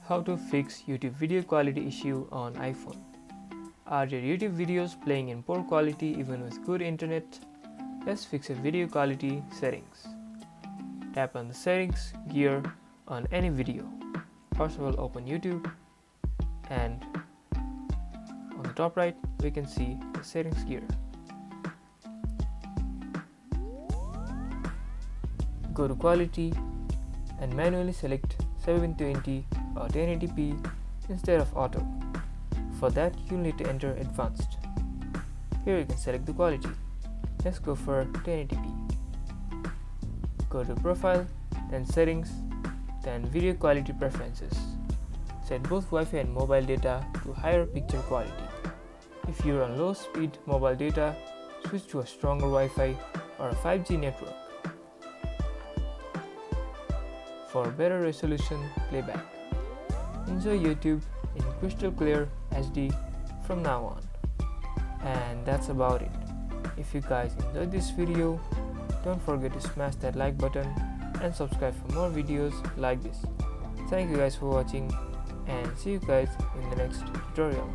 How to fix YouTube video quality issue on iPhone. Are your YouTube videos playing in poor quality even with good internet? Let's fix your video quality settings. Tap on the settings gear on any video. First of all, open YouTube, and on the top right we can see the settings gear. Go to quality and manually select 720 or 1080p instead of auto. For that, you'll need to enter advanced. Here you can select the quality. Let's go for 1080p. Go to profile, then settings, then video quality preferences. Set both Wi-Fi and mobile data to higher picture quality. If you're on low speed mobile data, switch to a stronger Wi-Fi or a 5G network. For better resolution playback, enjoy YouTube in crystal clear HD from now on. And that's about it. If you guys enjoyed this video, don't forget to smash that like button and subscribe for more videos like this. Thank you guys for watching, and see you guys in the next tutorial.